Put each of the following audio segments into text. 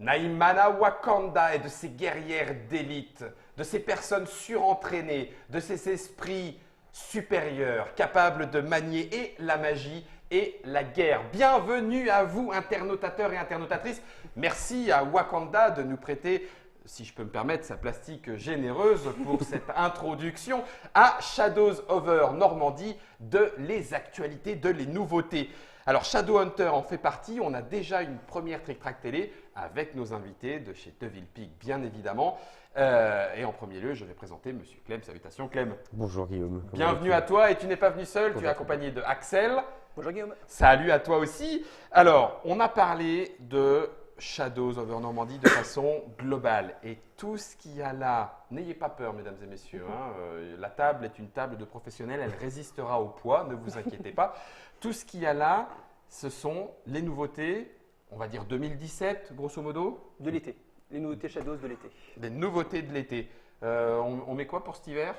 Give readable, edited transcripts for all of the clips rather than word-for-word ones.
Naimana Wakanda et de ses guerrières d'élite, de ces personnes surentraînées, de ces esprits supérieurs, capables de manier et la magie et la guerre. Bienvenue à vous, internautateurs et internautatrices. Merci à Wakanda de nous prêter, si je peux me permettre, sa plastique généreuse pour cette introduction à Shadows Over Normandie, de les actualités, de les nouveautés. Alors Shadowhunter en fait partie, on a déjà une première Trick Track télé avec nos invités de chez Devil Peak, bien évidemment. Et en premier lieu, je vais présenter Monsieur Clem. Salutations Clem. Bonjour Guillaume. Bienvenue à toi, et tu n'es pas venu seul, tu es accompagné de Axel. Bonjour Guillaume. Salut à toi aussi. Alors, on a parlé de Shadows Over Normandie de façon globale. Et tout ce qu'il y a là, n'ayez pas peur mesdames et messieurs, la table est une table de professionnels, elle résistera au poids, ne vous inquiétez pas. Tout ce qu'il y a là, ce sont les nouveautés, on va dire 2017 grosso modo. De l'été. Les nouveautés Shadows de l'été. Les nouveautés de l'été. On met quoi pour cet hiver?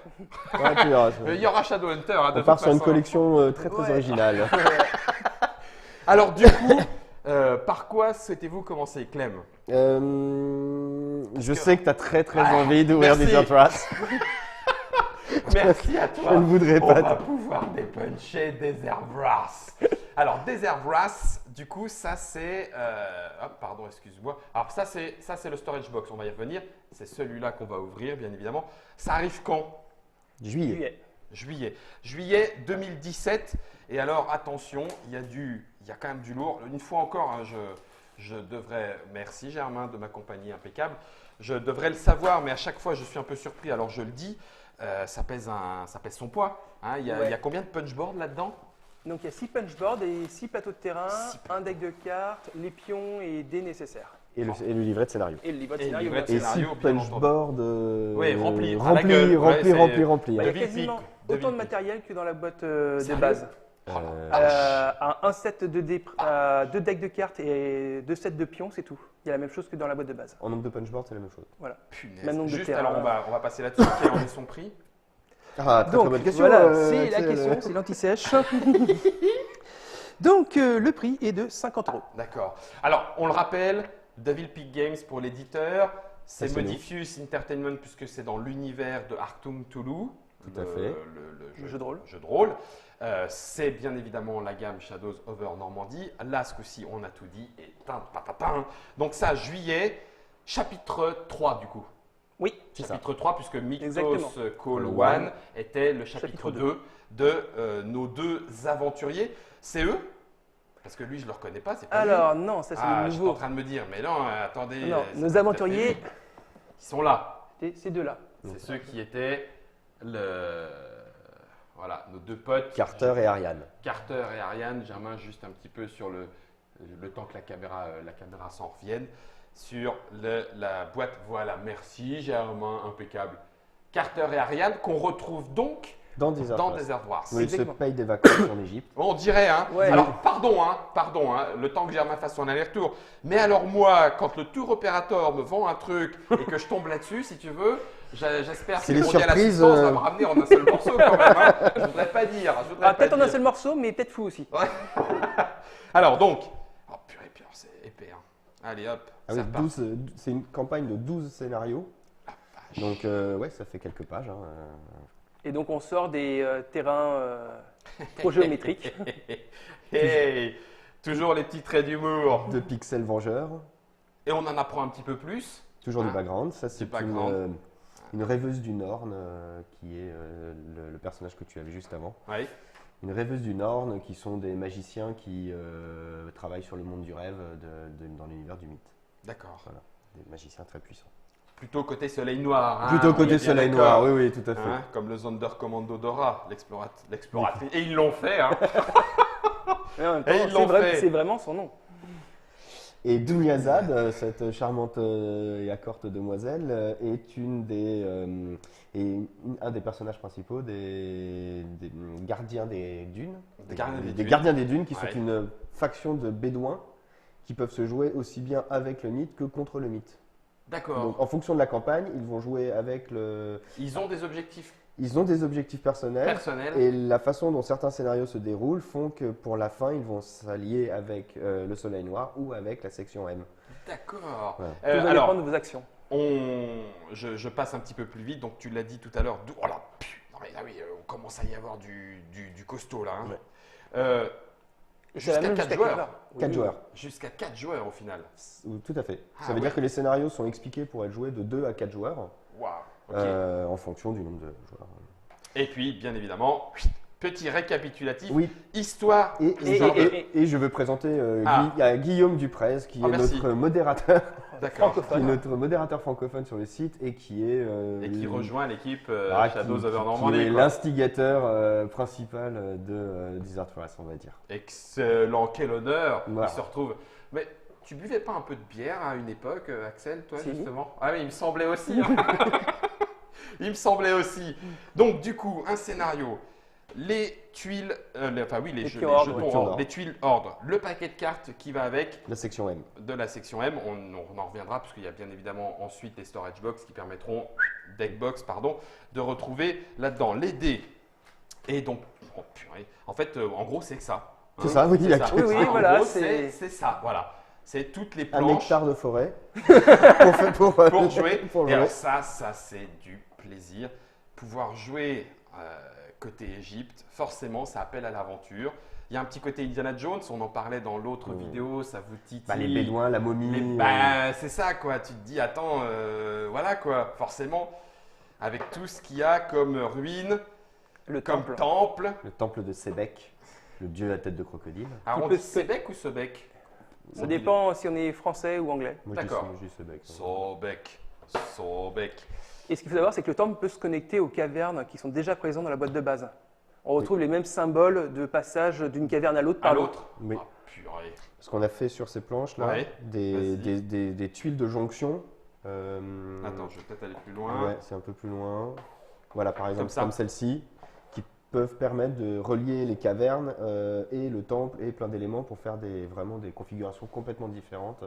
Ouais, tu verras, Il y aura Shadowhunter. Hein, on part sur une collection très originale. Alors du coup, par quoi souhaitez-vous commencer, Clem? Je sais que tu as très envie d'ouvrir des Wrath. Merci à toi. Je ne voudrais pas. On va pouvoir dépuncher Desert Wrath. Alors Desert Wrath, du coup, ça c'est… pardon, excuse-moi. Alors ça c'est le storage box, on va y revenir. C'est celui-là qu'on va ouvrir, bien évidemment. Ça arrive quand? Juillet 2017. Et alors, attention, il y a quand même du lourd. Une fois encore, hein, je devrais… Merci Germain de m'accompagner, impeccable. Je devrais le savoir, mais à chaque fois, je suis un peu surpris, alors je le dis. Ça pèse son poids. Hein. Il y a combien de punchboards là-dedans? Donc il y a 6 punchboards et 6 plateaux de terrain, un deck de cartes, les pions et dés nécessaires. Et le livret de scénario. Et le livret de scénario. Et 6 punchboards remplis. remplis. Il y a quasiment autant de matériel que dans la boîte de base. Un set de dés, 2 decks de cartes et 2 sets de pions, c'est tout. Il y a la même chose que dans la boîte de base. En nombre de punchboards, c'est la même chose. Voilà. Punaise. Même nombre de Juste, terrains. alors on va passer là-dessus. Quel en est son prix? Ah, très bonne question. Voilà, c'est la question, c'est l'anti-sèche. Donc le prix est de 50 €. D'accord. Alors, on le rappelle, Devil Peak Games pour l'éditeur, c'est C'est Modifius Entertainment puisque c'est dans l'univers de Achtung Cthulhu. Tout à fait. Le jeu de rôle. C'est bien évidemment la gamme Shadows Over Normandie. Là, ce coup-ci, on a tout dit. Et donc ça, juillet, chapitre 3 du coup. Oui, Chapitre 3, puisque Mythos Exactement. Call One était le chapitre 2 de nos deux aventuriers. C'est eux? Parce que lui, je ne le reconnais pas. C'est pas alors lui. non, ça c'est Ah, le je suis nouveau. en train de me dire, mais non, attendez. Non, c'est nos pas tout à aventuriers, fait lui. Ils sont là. ces deux-là. C'est ceux qui étaient voilà, nos deux potes. Carter et Ariane. Carter et Ariane. Germain, juste un petit peu sur le temps que la caméra s'en revienne. Sur la boîte, voilà, merci Germain, impeccable. Carter et Ariane, qu'on retrouve donc Dans Desert Wrath. Oui, il se paye des vacances en Égypte. On dirait, hein. Ouais. Alors, pardon, le temps que Germain fasse son aller-retour. Mais alors moi, quand le tour opérateur me vend un truc et que je tombe là-dessus, si tu veux, j'espère que C'est le les mondial surprises, assistance va me ramener en un seul morceau quand même. Hein. Je voudrais pas dire. Peut-être en un seul morceau, mais peut-être fou aussi. Ouais. Alors donc, oh purée, c'est épais. Hein. Allez hop. Avec 12, c'est une campagne de 12 scénarios. Donc ouais, ça fait quelques pages. Hein. Et donc on sort des terrains trop géométriques. Hey, toujours les petits traits d'humour. De pixels vengeurs. Et on en apprend un petit peu plus. Toujours du background. Ça, c'est background. une rêveuse du Norn qui est le personnage que tu avais juste avant. Oui. Une rêveuse du Norn qui sont des magiciens qui travaillent sur le monde du rêve dans l'univers du mythe. D'accord. Voilà, des magiciens très puissants. Plutôt côté soleil noir. Hein, Plutôt côté soleil noir, oui, tout à fait. Hein, comme le Sonderkommando Dora, l'exploratrice. Et ils l'ont fait. Hein. Mais en même temps, c'est vraiment son nom. Et Dunyazad, cette charmante et accorte demoiselle, est un des personnages principaux des gardiens des dunes. Des gardiens des dunes qui sont une faction de bédouins qui peuvent se jouer aussi bien avec le mythe que contre le mythe. D'accord. Donc en fonction de la campagne, ils vont jouer avec le… Ils ont des objectifs Ils ont des objectifs personnels. Et la façon dont certains scénarios se déroulent font que pour la fin, ils vont s'allier avec le Soleil Noir ou avec la section M. D'accord. Ouais. Tout va Alors, dépendre de vos actions. je passe un petit peu plus vite, donc tu l'as dit tout à l'heure. Oh là, non mais là oui, on commence à y avoir du costaud là. Hein. Ouais. Jusqu'à 4 joueurs. 4 joueurs. Jusqu'à 4 joueurs au final. Tout à fait. Ah, Ça veut dire que les scénarios sont expliqués pour être joués de 2 à 4 joueurs Waouh. Ok. en fonction du nombre de joueurs. Et puis, bien évidemment, petit récapitulatif. Oui. Histoire. Et je veux présenter Guillaume Duprez, qui est merci. notre modérateur. D'accord. Qui est notre modérateur francophone sur le site et qui est Et qui rejoint l'équipe Shadows qui over Normandy. est quoi. l'instigateur principal de Desert Forest, on va dire. Excellent, quel honneur. Voilà. Il se retrouve. Mais tu buvais pas un peu de bière à une époque, Axel, toi Si. justement? Ah oui, il me semblait aussi. Hein. Il me semblait aussi. Donc du coup, un scénario. Les tuiles, les jetons ordre, les tuiles ordre, le paquet de cartes qui va avec La section M. de la section M, on en reviendra parce qu'il y a bien évidemment ensuite les storage box qui permettront, deck box pardon, de retrouver là-dedans les dés. Et donc, oh, purée. En fait, en gros, c'est que ça. C'est ça, oui, il y a ça. que Oui, ça. oui, En voilà, gros, c'est- c'est ça, voilà. C'est toutes les Un planches hectare de forêt pour jouer. pour Et jouer. alors ça c'est du plaisir. Pouvoir jouer côté Égypte, forcément, ça appelle à l'aventure. Il y a un petit côté Indiana Jones, on en parlait dans l'autre vidéo, ça vous titille. Bah, les Bédouins, la momie. C'est ça quoi, tu te dis, attends, voilà quoi, forcément, avec tout ce qu'il y a comme ruine, Le comme temple. temple. Le temple de Sebek, le dieu à tête de crocodile. Alors on peut dit se- Sebek ou Sebek? Ça dépend si on est français ou anglais. Moi, je dis D'accord. je dis Sebek. Sobek. Et ce qu'il faut savoir, c'est que le temple peut se connecter aux cavernes qui sont déjà présentes dans la boîte de base. On retrouve les mêmes symboles de passage d'une caverne à l'autre À par l'autre. l'autre. Oui. Ah, purée. Parce qu'on a fait sur ces planches-là Ouais, vas-y. des tuiles de jonction. Attends, je vais peut-être aller plus loin. Ouais, c'est un peu plus loin. Voilà, par exemple, ça. comme celle-ci, qui peuvent permettre de relier les cavernes et le temple et plein d'éléments pour faire vraiment des configurations complètement différentes.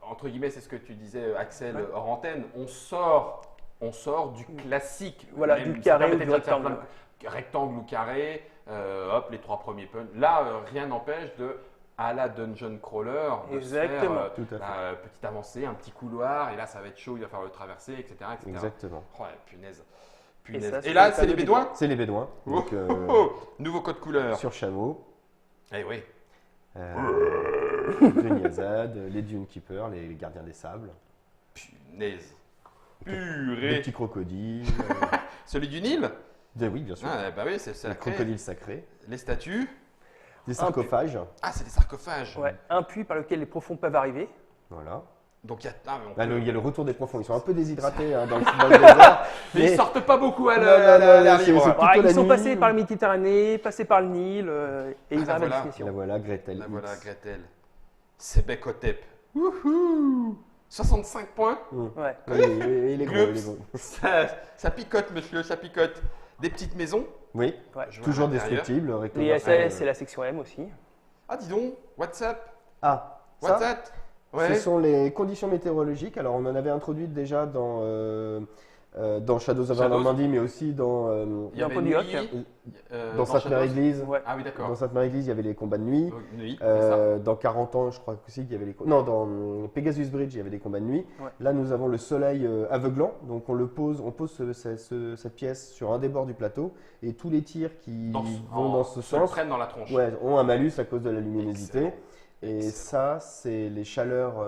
Entre guillemets, c'est ce que tu disais, Axel, Ouais. hors antenne, on sort du classique. Voilà, Même, du ça carré ou permettait du de faire rectangle. rectangle ou carré, hop, les 3 premiers punch. Là, rien n'empêche de, à la dungeon crawler, de se faire, Exactement. Tout à fait. petite avancée, un petit couloir, et là, ça va être chaud, il va falloir le traverser, etc. Exactement. Oh, ouais, punaise. Et ça, Et c'est là, le c'est fameux les Bédouins. C'est les Bédouins. Oh, Donc, oh, nouveau code couleur. sur chameau, Eh oui. de Niazad, les Dune Keepers, les gardiens des sables, Punaise. des Purée. petits crocodiles. Celui du Nil. Oui, bien sûr. Ah, bah oui, c'est Les la crocodiles sacrés. Les statues. Des sarcophages. Ah, c'est des sarcophages. Ouais, un puits par lequel les profonds peuvent arriver. Voilà. Donc il y a. Ah, mais on Là, peut- il y a le retour des profonds. Ils sont un peu déshydratés dans le désert. Mais ils sortent pas beaucoup à Non, l'air non, libre. c'est- Ah, plutôt la ils sont nuit. passés par la Méditerranée, passés par le Nil, et ils Ah, arrivent voilà. à La destination. voilà, Gretel. Là, voilà, X. Gretel. Sebek Hotep. Wouhou 65 points. Ouais. Oui, il est gros, il est Gloops. gros. Ça picote, monsieur, ça picote. Des petites maisons. Oui, Ouais. Je vois toujours à l'intérieur. destructibles. Les rectangulaires. SS et la section M aussi. Ah, dis donc, WhatsApp. Ah, ça, WhatsApp. Ouais. ce sont les conditions météorologiques. Alors, on en avait introduit déjà dans Shadows of Shadows. Normandy, mais aussi dans, Il y avait Dans nuit, Ponyoc. dans Sainte-Mère-Église. Ouais. Ah oui, d'accord. Dans Sainte-Mère-Église, il y avait les combats de nuit. Nuit, c'est ça. Dans 40 ans, je crois aussi qu'il y avait les non, dans Pegasus Bridge, il y avait des combats de nuit. Ouais. Là, nous avons le soleil aveuglant, donc on pose cette pièce sur un des bords du plateau et tous les tirs qui vont dans ce se le sens prennent dans la tronche. ont un malus à cause de la luminosité. Excellent. Et Excellent. ça, c'est les chaleurs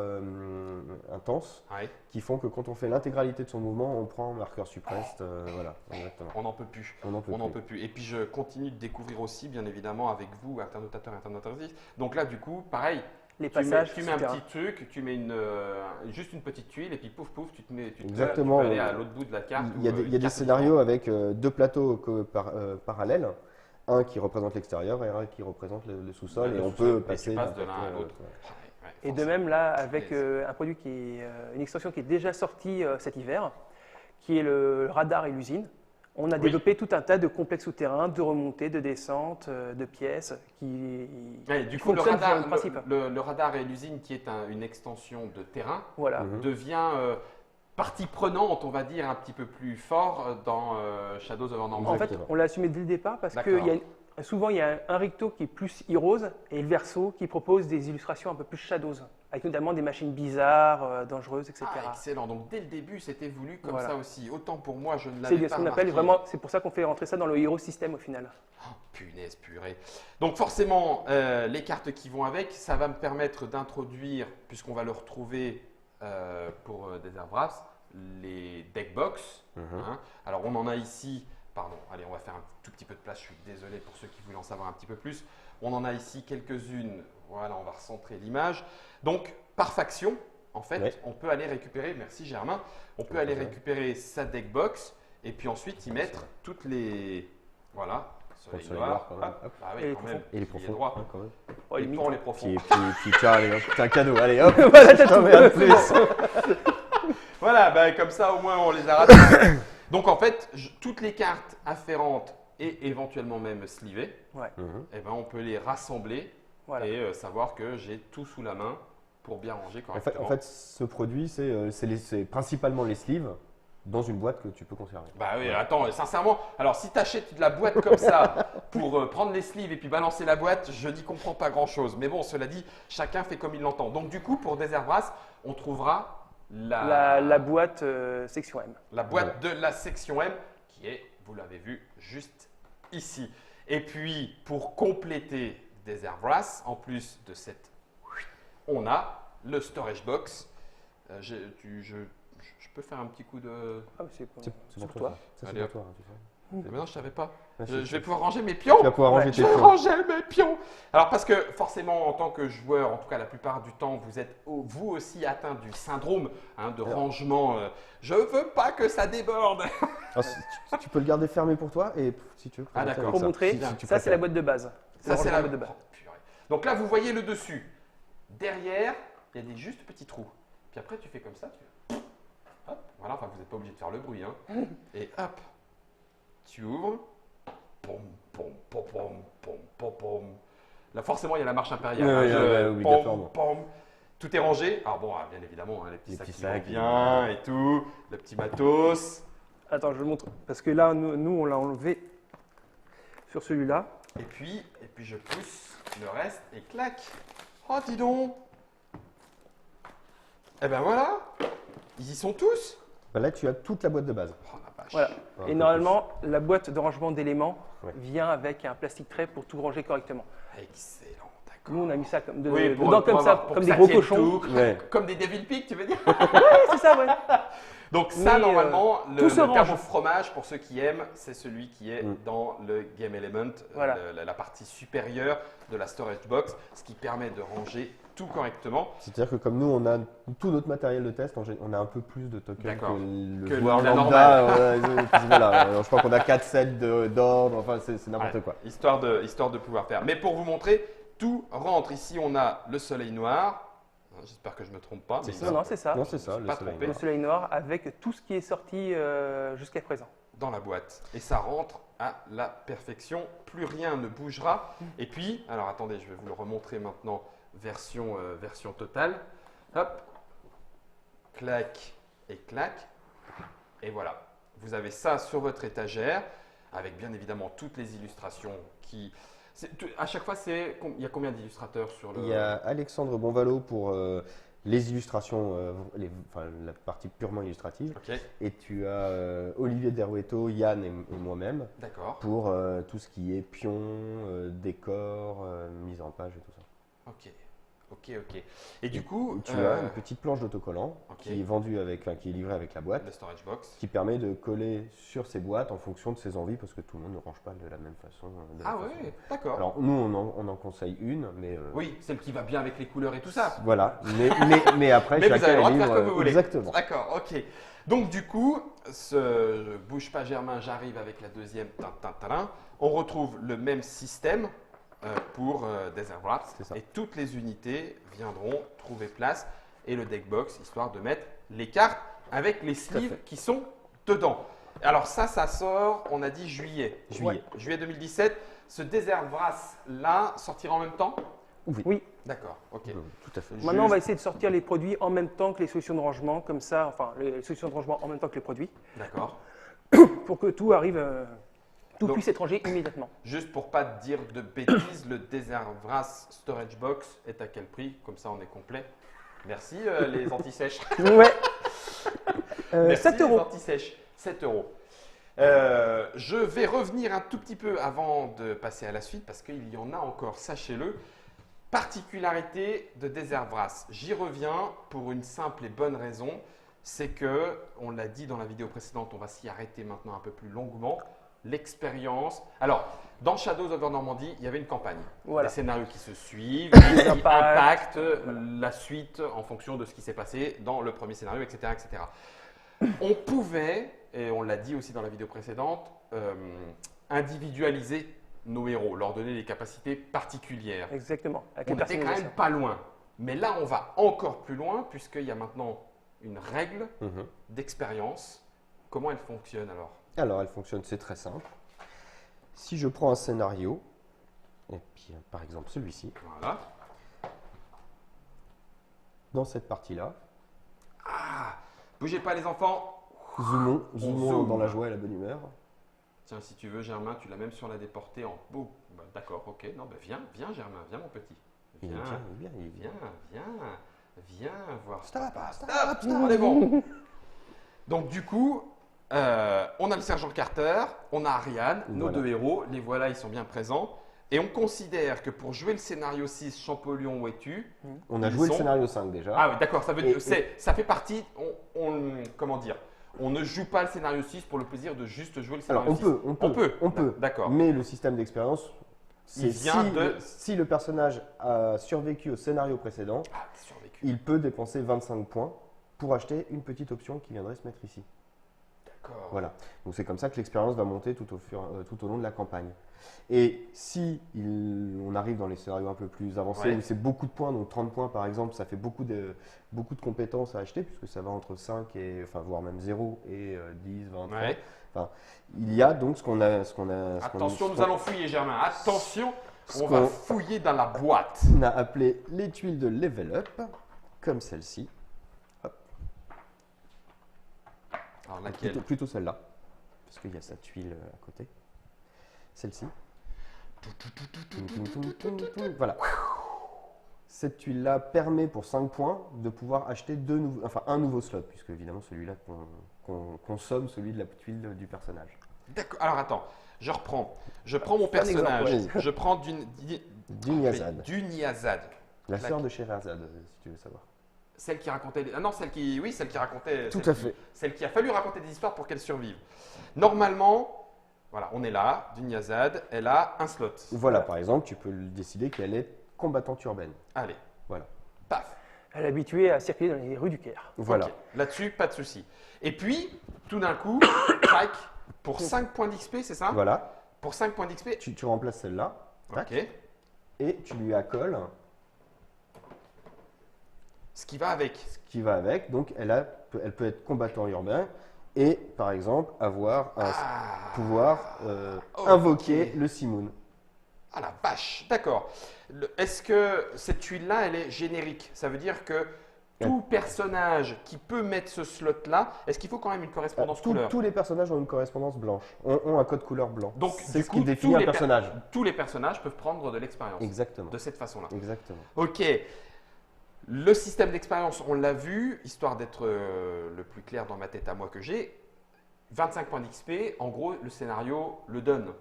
intenses Ouais. qui font que quand on fait l'intégralité de son mouvement, on prend marqueur suppressed. Voilà, exactement. On n'en peut plus. On n'en peut On n'en plus. peut plus. Et puis je continue de découvrir aussi, bien évidemment, avec vous, internautateurs et internautatrices. Donc là, du coup, pareil, Les tu mets, passages. tu mets un souterrains. petit truc, tu mets juste une petite tuile, et puis pouf pouf, tu Exactement. peux aller à l'autre bout de la carte. Il y a ou, des, il y a des carte scénarios avec deux plateaux parallèles, un qui représente l'extérieur et un qui représente le sous-sol, Le et on sous-sol, peut et tu passer passes de n'importe l'un à quel- l'autre. ouais. Et de même là, avec un produit qui est une extension qui est déjà sortie cet hiver, qui est le radar et l'usine. On a développé tout un tas de complexes souterrains, de remontées, de descentes, de pièces qui Ouais, du qui coup, le fonctionnent sur le radar, même principe. le radar et l'usine, qui est une extension de terrain, Voilà. Mhm. devient partie prenante, on va dire, un petit peu plus fort dans Shadows of Normandy. En fait, Exactement. on l'a assumé dès le départ parce D'accord. qu'il y a Souvent, il y a un recto qui est plus Heroes et le verso qui propose des illustrations un peu plus Shadows, avec notamment des machines bizarres, dangereuses, etc. Ah, excellent. Donc dès le début, c'était voulu comme Voilà. ça aussi. Autant pour moi, je ne C'est l'avais ce pas qu'on appelle remarqué. vraiment, c'est pour ça qu'on fait rentrer ça dans le Hero System au final. Oh, punaise purée. Donc forcément, les cartes qui vont avec, ça va me permettre d'introduire, puisqu'on va le retrouver pour Desert Wrath, les deck box. Hein. Alors on en a ici, pardon, allez, on va faire un tout petit peu de place, je suis désolé pour ceux qui voulaient en savoir un petit peu plus. On en a ici quelques-unes, voilà, on va recentrer l'image. Donc par faction, en fait, Ouais. on peut aller récupérer, merci Germain, on peut aller récupérer sa deck box et puis ensuite y mettre toutes les, voilà, Pour le soleil soleil noir, noir, quand même. hop, Hop. ah oui, Et les quand même, Et les qui est profonds. droit. hein, quand même. Oh, Les limite, ponts, les profonds. Puis tiens, allez, hop, t'as un cadeau, allez hop. Voilà, t'as Je t'en tout. mets un de plus. Voilà, bah, comme ça au moins on les a ratés. Donc en fait, toutes les cartes afférentes et éventuellement même slivées, Ouais, eh ben, on peut les rassembler voilà. et savoir que j'ai tout sous la main pour bien ranger correctement. En fait, ce produit, c'est principalement les sleeves dans une boîte que tu peux conserver. Bah oui, attends, sincèrement, alors si tu achètes de la boîte comme ça pour prendre les sleeves et puis balancer la boîte, je n'y comprends pas grand-chose. Mais bon, cela dit, chacun fait comme il l'entend. Donc du coup, pour Desert Wrath, on trouvera La boîte section M. la boîte de la section M qui est, vous l'avez vu, juste ici. Et puis, pour compléter Desert Wrath, en plus de cette, on a le storage box. Je peux faire un petit coup de… Ah, mais c'est C'est sur pour toi. toi. Ça, Allez, c'est hop. pour toi. Tu sais. Mais non, je ne savais pas. Ah, Je si, vais si. pouvoir ranger mes pions. Tu vas pouvoir ranger Ouais. tes Je vais pions. ranger mes pions. Alors parce que forcément, en tant que joueur, en tout cas la plupart du temps, vous êtes vous aussi atteint du syndrome de rangement. Je veux pas que ça déborde. Alors, tu peux le garder fermé pour toi et si tu veux. Ah, présenter d'accord. avec Pour ça. montrer, Si tu ça c'est la préfères. boîte de base. Ça c'est la boîte de base. Oh, purée. Donc là, vous voyez le dessus. Derrière, il y a des juste petits trous. Puis après, tu fais comme ça. Hop, voilà. Enfin, vous n'êtes pas obligé de faire le bruit. Hein. Et hop, tu ouvres. Pom, pom, pom, pom, pom, pom, pom. Là, forcément, il y a la marche impériale. Ouais, hein. ouais, obligatoirement. Pom. Tout est rangé. Alors bon, bien évidemment, hein, les petits Les sacs petits qui vont sacs, bien et tout, le petit matos. Attends, je le montre. Parce que là, nous on l'a enlevé sur celui-là. Et puis je pousse le reste et clac. Oh, dis donc. Eh ben voilà, ils y sont tous. Bah là, tu as toute la boîte de base. Oh la vache. Voilà. Un Et peu normalement, la boîte de rangement d'éléments Ouais. vient avec un plastique trait pour tout ranger correctement. Excellent, d'accord. Nous, on a mis ça comme Oui, pour- dedans pour comme ça, avoir- pour comme que des ça gros tienne cochons. tout, Ouais. Comme des Devil Pigs, tu veux dire. Ouais, c'est ça, ouais. Donc ça, Mais, normalement, tout se le range. perche fromage, pour ceux qui aiment, c'est celui qui est Mm. dans le Game Element, Voilà. la partie supérieure de la storage box, ce qui permet de ranger tout correctement. C'est-à-dire que comme nous, on a tout notre matériel de test, on a un peu plus de tokens D'accord. que le Que joueur la lambda. Voilà, je crois qu'on a 4 sets d'ordre, enfin c'est n'importe Ouais, quoi. histoire de pouvoir faire. Mais pour vous montrer, tout rentre. Ici, on a le soleil noir. J'espère que je ne me trompe pas. mais Non, non, c'est ça. Non, c'est ça, je me suis le pas soleil trompé. Le soleil noir avec tout ce qui est sorti jusqu'à présent. Dans la boîte. Et ça rentre à la perfection. Plus rien ne bougera. Et puis, alors attendez, je vais vous le remontrer maintenant, version totale. Hop, clac et clac. Et voilà. Vous avez ça sur votre étagère, avec bien évidemment toutes les illustrations qui… À chaque fois, il y a combien d'illustrateurs sur le… Il y a Alexandre Bonvalo pour les illustrations, la partie purement illustrative. Ok, Et tu as Olivier Derueto, Yann et moi-même d'accord. pour tout ce qui est pion, décor, mise en page et tout ça. Ok. Et du coup, Tu as une petite planche d'autocollant ok. qui est vendue qui est livrée avec la boîte, le storage box. qui permet de coller sur ces boîtes en fonction de ses envies, parce que tout le monde ne range pas de la même façon. de la Ah façon. ouais, d'accord. Alors nous, on en conseille une, mais Oui, celle qui va bien avec les couleurs et tout ça. voilà. Mais après, Mais vous chacun avez le droit est de faire libre. comme vous voulez. Exactement. D'accord, ok. Donc du coup, je bouge pas Germain, j'arrive avec la deuxième. On retrouve le même système pour Desert Wrath. C'est ça. Et toutes les unités viendront trouver place et le deck box, histoire de mettre les cartes avec les sleeves fait. qui sont dedans. Alors ça sort, on a dit juillet. Juillet. Juillet 2017. Ce Desert Wrath là sortira en même temps? Oui. D'accord, ok. Tout à fait. Maintenant, on va essayer de sortir les produits en même temps que les solutions de rangement, comme ça, enfin, les solutions de rangement en même temps que les produits, D'accord. pour que tout arrive Tout Donc- puisse être rangé immédiatement. Juste pour pas te dire de bêtises, le Deservras Storage Box est à quel prix? Comme ça, on est complet. Merci les anti-sèches. Ouais. Merci 7 les euros. anti-sèches. 7 euros. Je vais revenir un tout petit peu avant de passer à la suite parce qu'il y en a encore, sachez-le. Particularité de Deservras. J'y reviens pour une simple et bonne raison. C'est que, on l'a dit dans la vidéo précédente, on va s'y arrêter maintenant un peu plus longuement. L'expérience. Alors, dans Shadows over Normandy, il y avait une campagne. Voilà. Des scénarios qui se suivent, Des qui impacts. impactent la suite en fonction de ce qui s'est passé dans le premier scénario, etc., etc. On pouvait, et on l'a dit aussi dans la vidéo précédente, individualiser nos héros, leur donner des capacités particulières. Exactement. Avec On les était quand même personnalisations. pas loin. Mais là, on va encore plus loin puisqu'il y a maintenant une règle d'expérience. Comment elle fonctionne alors? Alors, elle fonctionne, c'est très simple. Si je prends un scénario, et puis par exemple celui-ci, Voilà. dans cette partie-là, Bougez pas les enfants. zoomons zoome. dans la joie et la bonne humeur. Tiens, si tu veux, Germain, tu l'as même sur la déportée en beau. Bah, d'accord, ok. Non, bah, viens, Germain, viens mon petit. Il est Viens, bien, il est bien, il est bien. viens voir. Stop, Stop, on est bon. Donc du coup, on a le sergent Carter, on a Ariane, nos Voilà. deux héros, les voilà, ils sont bien présents. Et on considère que pour jouer le scénario 6, Champollion, où es-tu? On a Ils joué le sont- scénario 5 déjà. Ah oui, d'accord, ça, Et- ça fait partie, comment dire, on ne joue pas le scénario 6 pour le plaisir de juste jouer le Alors, scénario 6. on peut. D'accord. Mais le système d'expérience, c'est Il vient si le personnage a survécu au scénario précédent, Ah, t'as survécu. il peut dépenser 25 points pour acheter une petite option qui viendrait se mettre ici. D'accord. Voilà. Donc c'est comme ça que l'expérience va monter tout au long de la campagne. Et si on arrive dans les scénarios un peu plus avancés, Ouais. où c'est beaucoup de points, donc 30 points par exemple, ça fait beaucoup de compétences à acheter, puisque ça va entre 5 et, enfin, voire même 0 et 10, 20, 30. Ouais. Enfin, il y a donc ce qu'on a. Attention, nous allons fouiller, Germain. Attention, Ce on va qu'on- fouiller dans la boîte. On a appelé les tuiles de level up, comme celle-ci. Alors laquelle? Plutôt celle-là, parce qu'il y a sa tuile à côté. Celle-ci. Voilà. Cette tuile-là permet pour 5 points de pouvoir acheter un nouveau slot, puisque évidemment celui-là qu'on consomme, celui de la tuile du personnage. D'accord. Alors attends, je reprends. Je prends mon Fais un exemple, personnage. ouais. Je prends Dunyazad, Dunyazad. la sœur de Sherazade, si tu veux savoir. Celle qui racontait. Ah non, celle qui racontait. Tout celle à qui- fait. Celle qui a fallu raconter des histoires pour qu'elle survive. Normalement, voilà, on est là. Dunyazad, elle a un slot. Voilà, par exemple, tu peux décider qu'elle est combattante urbaine. Allez, Voilà. paf. Elle est habituée à circuler dans les rues du Caire. Voilà. Ok. Là-dessus, pas de souci. Et puis, tout d'un coup, tac, pour 5 points d'XP, c'est ça? Voilà. Pour 5 points d'XP. Tu remplaces celle-là. Tac. Ok. Et tu lui accoles Ce qui va avec. ce qui va avec. Donc, elle peut être combattant urbain et, par exemple, avoir un pouvoir ok. invoquer le Simoun. Ah la vache, d'accord. Est-ce que cette tuile-là, elle est générique? Ça veut dire que tout personnage qui peut mettre ce slot-là, est-ce qu'il faut quand même une correspondance couleur? Tous les personnages ont une correspondance blanche, ont un code couleur blanc. Donc, c'est du ce coup, qui définit tous un les personnage. Tous les personnages peuvent prendre de l'expérience Exactement. de cette façon-là. Exactement. Ok. Le système d'expérience, on l'a vu, histoire d'être le plus clair dans ma tête à moi que j'ai. 25 points d'XP, en gros, le scénario le donne.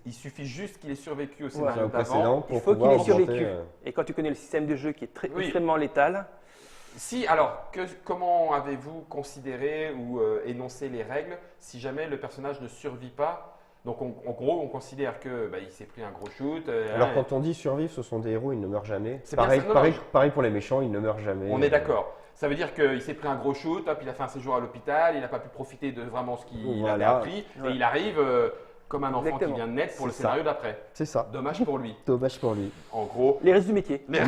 Il suffit juste qu'il ait survécu au scénario Au d'avant. précédent, Il pour faut qu'il pouvoir ait survécu. augmenter, Et quand tu connais le système de jeu qui est Oui. extrêmement létal, Si, alors, comment avez-vous considéré ou énoncé les règles si jamais le personnage ne survit pas? Donc, en gros, on considère que il s'est pris un gros shoot. Alors hein, quand on dit survivre, ce sont des héros, ils ne meurent jamais. C'est bien Pareil, ça, non, pareil, non, pareil pour les méchants, ils ne meurent jamais. on est d'accord. Ça veut dire qu'il s'est pris un gros shoot, hop, il a fait un séjour à l'hôpital, il n'a pas pu profiter de vraiment ce qu'il Voilà. avait appris, Ouais. et il arrive comme un enfant Exactement. qui vient de naître pour le C'est scénario d'après. C'est ça. Dommage pour lui. Dommage pour lui. En gros, les risques du métier. mais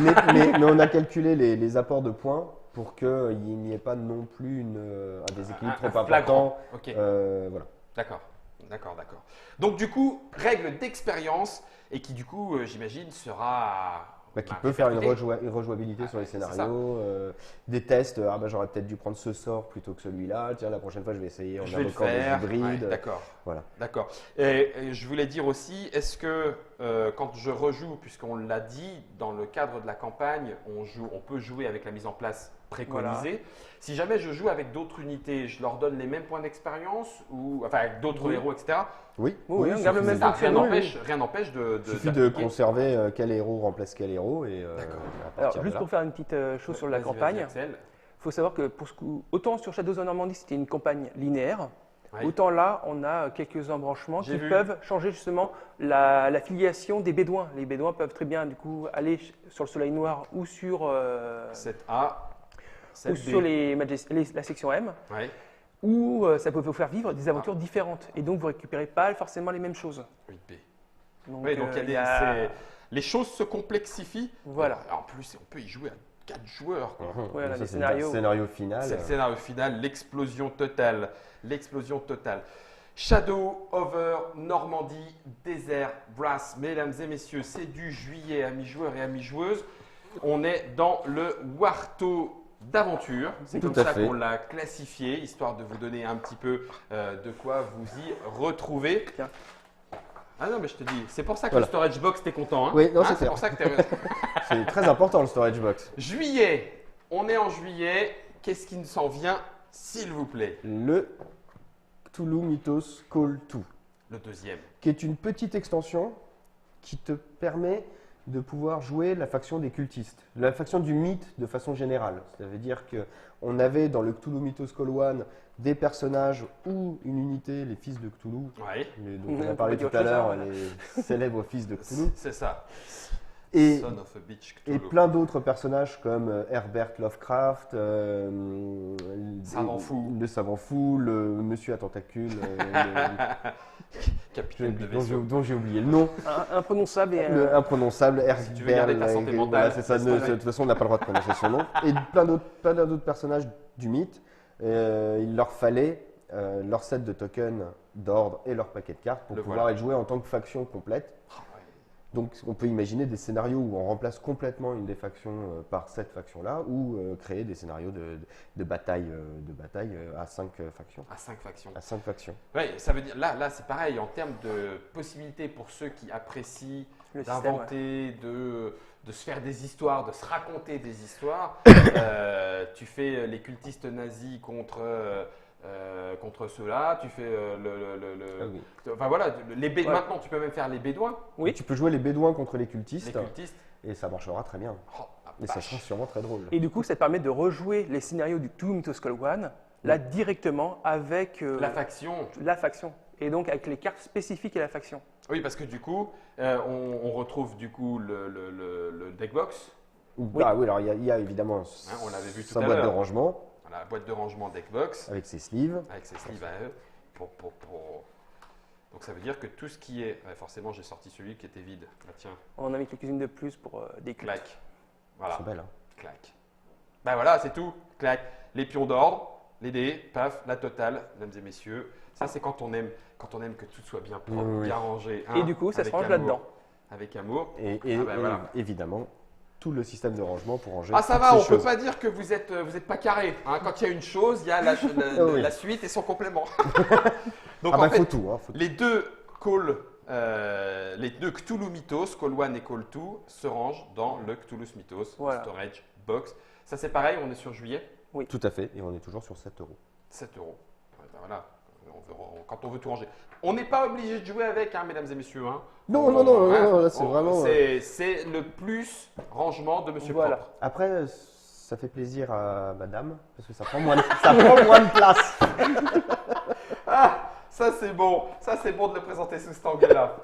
on a calculé les apports de points pour qu'il n'y ait pas non plus un déséquilibre un trop important. flagrant. Ok, Voilà. d'accord. Donc du coup, règle d'expérience et qui du coup, j'imagine, sera Qui peut faire une rejouabilité sur les scénarios, des tests. J'aurais peut-être dû prendre ce sort plutôt que celui-là. Tiens, la prochaine fois, je vais essayer en invoquant des hybrides. Ouais, d'accord. Voilà. D'accord. Et je voulais dire aussi, est-ce que quand je rejoue, puisqu'on l'a dit, dans le cadre de la campagne, on peut jouer avec la mise en place préconisée. Voilà. Si jamais je joue avec d'autres unités, je leur donne les mêmes points d'expérience avec d'autres héros, etc. Oui, on garde le même fonctionnement. Rien n'empêche de. Il suffit de conserver quel héros remplace quel héros. Alors, juste pour faire une petite chose sur la campagne, il faut savoir que autant sur Shadows of Normandy, c'était une campagne linéaire. Oui. Autant là, on a quelques embranchements qui peuvent changer justement la filiation des Bédouins. Les Bédouins peuvent très bien du coup aller sur le Soleil Noir ou sur 7A, 7B. Ou sur la section M, où ça peut vous faire vivre des aventures différentes. Et donc, vous ne récupérez pas forcément les mêmes choses. 8B. Donc, les choses se complexifient. Voilà. En plus, on peut y jouer à 4 joueurs. Voilà, c'est le scénario final. C'est le scénario final, l'explosion totale. L'explosion totale. Shadow over Normandie, désert, Brass. Mesdames et messieurs, c'est du juillet, amis joueurs et amis joueuses. On est dans le Warto d'aventure. C'est comme ça qu'on l'a classifié, histoire de vous donner un petit peu de quoi vous y retrouver. Tiens. Ah non, mais je te dis, c'est pour ça que le storage box, t'es content. Hein, oui, non, c'est pour ça que c'est très important le storage box. Juillet, on est en juillet. Qu'est-ce qui nous s'en vient, s'il vous plaît? Le Cthulhu Mythos Call 2. Le deuxième. Qui est une petite extension qui te permet de pouvoir jouer la faction des cultistes, la faction du mythe de façon générale. Ça veut dire qu'on avait dans le Cthulhu Mythos Call 1 des personnages ou une unité, les fils de Cthulhu, dont on a parlé tout à l'heure, les célèbres fils de Cthulhu. C'est ça. Et, Son of a Bitch Cthulhu. Et plein d'autres personnages comme Herbert Lovecraft, Savant Fou, le Savant Fou, le Monsieur à tentacules, capitaine de vaisseau, dont j'ai oublié le nom. Imprononçable. Imprononçable, Herbert. Si tu veux garder ta santé mentale. C'est ça, de toute façon, on n'a pas le droit de prononcer son nom. Et plein d'autres personnages du mythe. Il leur fallait leur set de tokens d'ordre et leur paquet de cartes pour pouvoir être joué en tant que faction complète. Donc, on peut imaginer des scénarios où on remplace complètement une des factions par cette faction-là, ou créer des scénarios de bataille à 5 factions. À 5 factions. À 5 factions. Oui, ça veut dire, là c'est pareil, en termes de possibilités pour ceux qui apprécient d'inventer, de se faire des histoires, de se raconter des histoires. Tu fais les cultistes nazis contre ceux-là, tu fais enfin voilà, maintenant tu peux même faire les Bédouins. Oui, tu peux jouer les Bédouins contre les cultistes. Et ça marchera très bien. Et ça sera sûrement très drôle. Et du coup, ça te permet de rejouer les scénarios du Cthulhu Mythos Call 1 là directement avec la faction. Et donc avec les cartes spécifiques à la faction. Oui, parce que du coup, on retrouve du coup le deckbox. Oui, alors il y a évidemment on l'avait vu sa boîte de rangement. La boîte de rangement deckbox. Avec ses sleeves. Avec ses sleeves à eux. Donc ça veut dire que tout ce qui est… forcément, j'ai sorti celui qui était vide. Tiens. On en a mis quelques-unes de plus pour des claques. Clac. Voilà. C'est belle, hein. Clac. Voilà, c'est tout. Clac. Les pions d'ordre, les dés, paf, la totale, mesdames et messieurs. Ça, c'est quand on aime que tout soit bien propre, bien rangé. Et du coup, ça se range là-dedans. Avec amour. Et évidemment, tout le système de rangement pour ranger. Ça va, on ne peut pas dire que vous êtes pas carré. Hein. Quand il y a une chose, il y a la suite et son complément. Donc en fait, faut tout. Les deux Cthulhu Mythos, Call 1 et Call 2, se rangent dans le Cthulhu Mythos Storage Box. Ça c'est pareil, on est sur juillet. Oui. Tout à fait, et on est toujours sur 7 €. 7 €. Voilà, quand on veut tout ranger. On n'est pas obligé de jouer avec, hein, mesdames et messieurs. Hein. Non, là, c'est vraiment… C'est le plus rangement de Monsieur voilà. Propre. Après, ça fait plaisir à madame, parce que ça prend moins de place. Ça c'est bon de le présenter sous cet angle-là.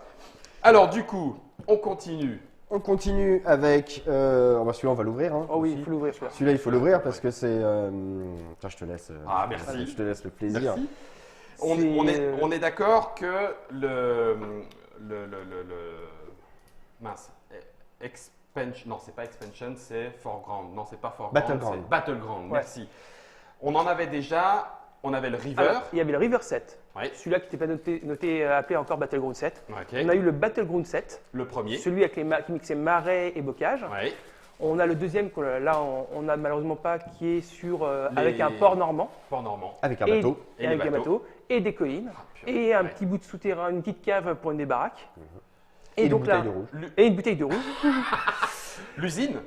Alors du coup, on continue. On continue avec… celui-là, on va l'ouvrir. Hein, oui, il faut l'ouvrir celui-là. Celui-là, il faut l'ouvrir parce que c'est… je te laisse… merci. Je te laisse le plaisir. Merci. On est d'accord que expansion, non c'est pas expansion, c'est foreground, non c'est pas foreground, Battleground. c'est Battleground, merci. On en avait déjà on avait le River. Alors, il y avait le River 7, Ouais. celui-là qui n'était pas appelé encore Battleground 7. Ok. On a eu le Battleground 7, Le premier. celui avec qui mixait marais et bocage. Ouais. On a le deuxième, là on n'a malheureusement pas, qui est avec un port normand. Port normand. Avec un Et- bateau. Et avec les un bateau, et des collines, Ah, purée. et un Ouais. petit bout de souterrain, une petite cave pour une des baraques. Et une donc là, bouteille de rouge. et une bouteille de rouge. L'usine.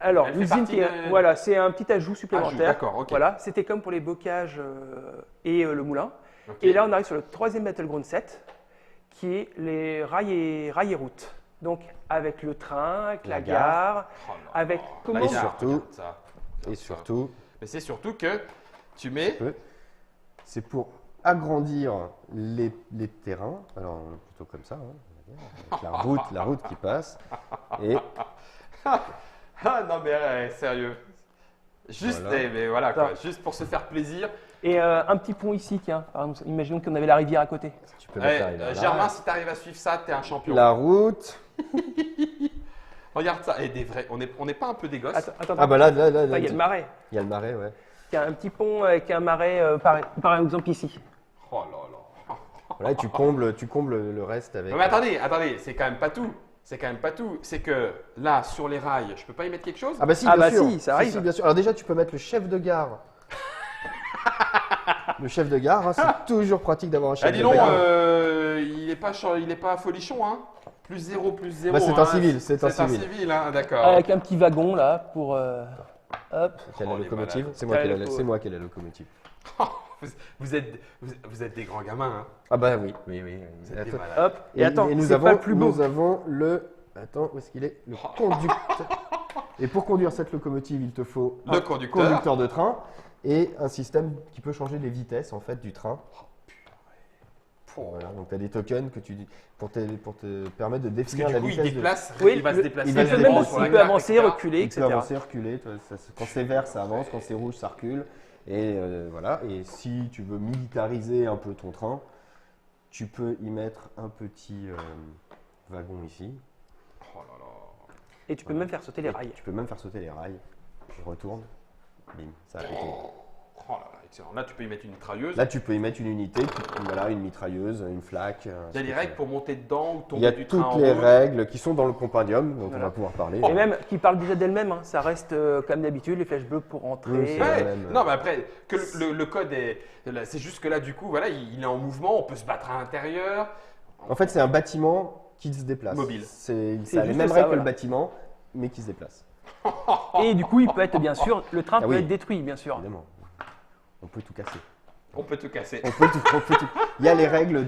Alors, Elle fait l'usine, partie de- voilà, c'est un petit ajout supplémentaire. d'accord, ok. Voilà, c'était comme pour les bocages et le moulin. Ok. Et là, on arrive sur le troisième Battleground 7, qui est les rails et routes. Donc, avec le train, avec la gare, Oh là avec là. comment- La Et gare, surtout- regarde ça. Et Regarde ça. surtout, Mais c'est surtout que tu mets. c'est pour agrandir les terrains. Alors, plutôt comme ça, hein, avec la route qui passe. Et Ah non mais sérieux. Juste, Voilà. mais voilà quoi, Ça. juste pour se faire plaisir. Et un petit pont ici, tiens. Par exemple, imaginons qu'on avait la rivière à côté. tu peux Eh, mettre la rivière là. Germain, si tu arrives à suivre ça, t'es un champion. La route. Regarde ça. Et des vrais. On n'est pas un peu des gosses. Attends, Ah bah là, il y a le marais. il y a le marais, ouais. Il y a un petit pont avec un marais, par exemple ici. Oh là là. Voilà, et tu combles le reste avec. Non, mais attendez, c'est quand même pas tout. C'est quand même pas tout. C'est que là, sur les rails, je peux pas y mettre quelque chose. Ah bah si, Ah bien bah sûr. si, ça arrive. Si, bien sûr. Alors déjà, tu peux mettre le chef de gare. Le chef de gare, hein, c'est toujours pratique d'avoir un chef Ah, dis de donc, gare. il est pas folichon, hein. Plus 0, plus 0. Bah, c'est un civil, c'est un civil. civil, hein, d'accord. Avec un petit wagon là pour. Hop. Quelle est Oh, la les locomotive? malades. C'est moi, Quelle qui ai est la la- loco, c'est moi qui ai la locomotive. Vous êtes des grands gamins, hein. Ah bah oui, oui. Vous êtes des Attends. malades. Hop. Et, attends, nous c'est avons, pas le plus beau. Nous avons le. Attends, où est-ce qu'il est? Le conducteur. Et pour conduire cette locomotive, il te faut Le un conducteur. de train et un système qui peut changer les vitesses en fait du train. Voilà, donc tu as des tokens pour te permettre de Parce que définir du la coup, il vitesse. déplace, Oui, il va se déplacer. il va Il se peut, déplacer même sur la il peut carte, avancer, etc. reculer, Il peut etc. avancer, reculer. Quand c'est vert, ça avance. Quand c'est rouge, ça recule. Et voilà. Et si tu veux militariser un peu ton train, tu peux y mettre un petit wagon ici. Oh là là. Et tu peux même faire sauter les Et rails. Tu peux même faire sauter les rails. Je retourne. Bim, ça a pété. Oh là là, excellent. Là, tu peux y mettre une mitrailleuse. Là, tu peux y mettre une unité, voilà, une mitrailleuse, une flaque. Il y a des règles pour monter dedans ou Il tomber y a du train toutes en les haut. règles qui sont dans le compendium, dont Voilà. on va pouvoir parler. Et même qui parlent déjà d'elles-mêmes, hein. Ça reste comme d'habitude, les flèches bleues pour entrer. Oui, c'est Ouais. même. Non, mais après, que le code est. C'est juste que là, du coup, voilà, il est en mouvement, on peut se battre à l'intérieur. En fait, c'est un bâtiment qui se déplace. Mobile. Ça C'est a les juste mêmes ça, règles que voilà. le bâtiment, mais qui se déplace. Et du coup, il peut être bien sûr, le train Ah peut oui. être détruit, bien sûr. Évidemment. On peut tout casser. On peut tout casser. On peut tout. Il y a les règles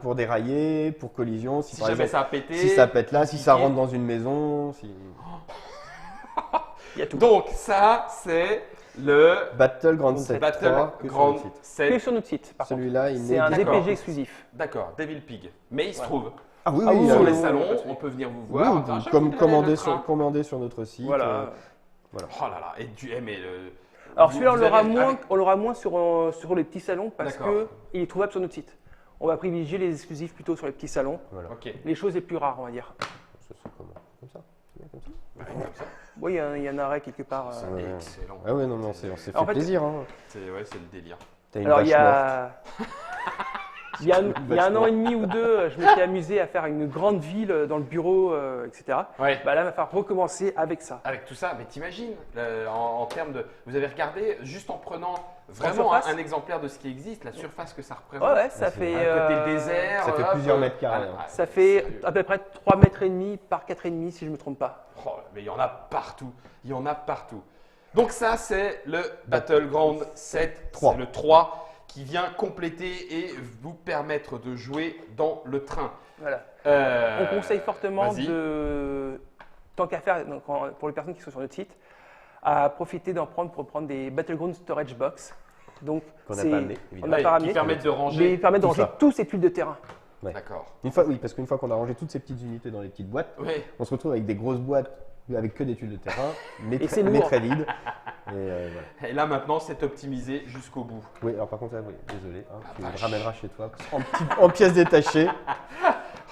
pour dérailler, pour collision. Si par jamais exemple, ça a pété. si ça pète là, si ça piqué. rentre dans une maison. Il y a tout. Donc, ça, c'est le Battleground 7 3, que sur Battleground le site. Que 7. sur notre site, par contre. Celui-là, il C'est n'est un D'accord. DPG exclusif. D'accord, Devil Pig. Mais il se Ouais. trouve Ah oui, Ah oui, sur oui, les oui, salons, oui. on peut venir vous Oui, voir. vous Ah, j'avoue, comme le commander train. commander sur notre site. Voilà. Oh là là. Et du. Mais le. Alors vous- celui-là, vous avez- on l'aura moins sur les petits salons parce D'accord. qu'il est trouvable sur notre site. On va privilégier les exclusifs plutôt sur les petits salons, Voilà. Ok. les choses les plus rares, on va dire. Ça, c'est comment? Comme ça? C'est bien comme ça? Bah, comme ça. Oui, il y a un arrêt quelque part. Ouais. Excellent. Ah ouais, non, on s'est fait En fait, plaisir. Hein. C'est le délire. T'as une Alors vache il y a... Il y a un an et demi ou deux, je m'étais amusé à faire une grande ville dans le bureau, etc. Ouais. Bah là, il va falloir recommencer avec ça. Avec tout ça, mais t'imagines, en termes de. Vous avez regardé, juste en prenant vraiment surface un exemplaire de ce qui existe, la surface que ça Ouais, représente. ouais, ça c'est fait, À côté désert. ça fait hop, plusieurs mètres carrés, hein. ça fait à peu près 3 mètres et demi par 4,5 m si je ne me trompe pas. Oh, mais il y en a partout. Il y en a partout. Donc ça, c'est le Battleground 7, 3. c'est le 3 qui vient compléter et vous permettre de jouer dans le train. Voilà. Euh, On conseille fortement vas-y. tant qu'à faire, donc, pour les personnes qui sont sur notre site, à profiter d'en prendre pour prendre des Battleground Storage Box. Donc, Qu'on n'a c'est- pas amené, on évidemment. n'a Ouais, pas qui ramené, permettent de mais ranger. ils permettent de tout ranger ça. tous ces tuiles de terrain. D'accord. Oui, parce qu'une fois qu'on a rangé toutes ces petites unités dans les petites boîtes, Oui. on se retrouve avec des grosses boîtes avec que des tuiles de terrain, mais, Et c'est mais lourd. très vides. Et voilà. Et là maintenant, c'est optimisé jusqu'au bout. Oui, alors par contre, là, oui, désolé, hein, tu vache. le ramèneras chez toi en pièces détachées.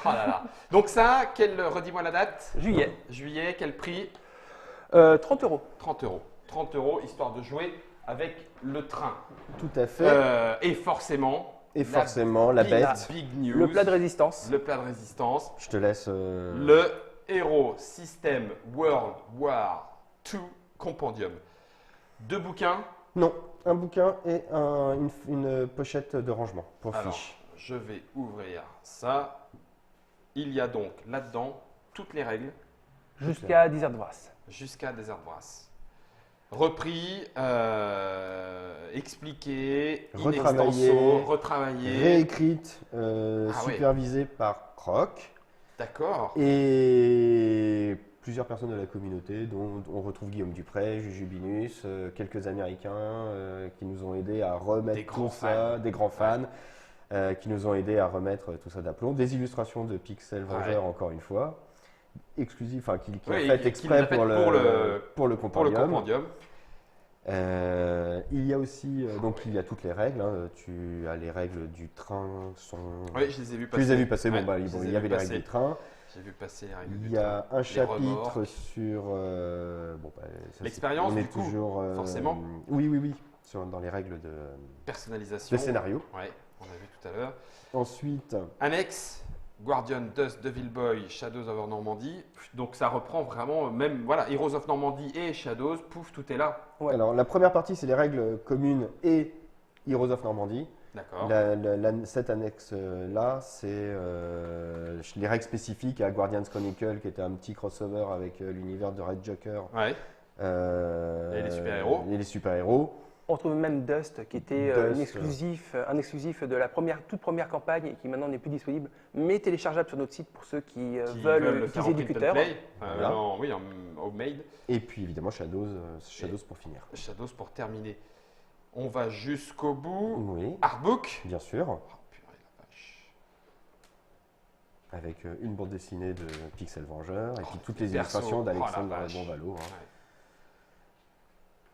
Oh là là. Donc ça, redis-moi la date. Juillet. Juillet, quel prix? 30 €. 30 €. 30 €, histoire de jouer avec le train. Tout à fait. Et forcément, la bête. big news, Le plat de résistance. le plat de résistance, Je te laisse. le Hero System World War II Compendium. 2 bouquins. Non, un bouquin et une pochette de rangement pour Alors, fiches. je vais ouvrir ça. Il y a donc là-dedans toutes les règles Jusqu'à Desert Brass. jusqu'à Desert Brass. Repris, expliqué, in Retravaillé, extenso, retravaillé. Réécrite, ouais. supervisée par Croc D'accord. et plusieurs personnes de la communauté, dont on retrouve Guillaume Dupré, Jujubinus, quelques Américains qui nous ont aidés à remettre Des grands tout ça, fans. des grands fans, qui nous ont aidés à remettre tout ça d'aplomb. Des illustrations de Pixel Vengeur, Ouais. encore une fois, exclusives, enfin qui Oui, ont qui fait exprès l'a fait pour le pour le compendium. compendium. Il y a aussi, donc il y a toutes les règles. Hein. Tu as les règles du train. Oui, je les ai vus Tu passer. les as vues passer. Ouais, Bon, bah, je bon, les ai il y avait vus les règles passer. du train. J'ai vu passer les règles Il du y a train. un Les chapitre remords. sur. Bon, bah, ça, L'expérience, on est du coup, toujours. forcément. Oui. Dans les règles de Personnalisation. scénario. Ouais, on a vu tout à l'heure. Ensuite, Annexe, Guardian, Dust, Devil Boy, Shadows over Normandy. Donc ça reprend vraiment, même, voilà, Heroes of Normandy et Shadows, pouf, tout est là. Ouais. alors la première partie, c'est les règles communes et Heroes of Normandy. D'accord. Cette annexe-là, c'est les règles spécifiques à Guardians Chronicle, qui était un petit crossover avec l'univers de Red Joker. Ouais. Et les super-héros. Et les super-héros. On retrouve même Dust, qui était Dust, un exclusif de la toute première campagne et qui maintenant n'est plus disponible, mais téléchargeable sur notre site pour ceux qui Qui veulent le faire utiliser en du print and cutter. play. Voilà. Oui, en homemade. Et puis évidemment Shadows pour finir. Shadows pour terminer. On va jusqu'au bout. Oui, Artbook. bien sûr, Oh, purée, la vache. avec une bande dessinée de Pixel Vengeur et puis toutes les les persos. illustrations Oh, la d'Alexandre vache. Bonvalo, hein, Ouais.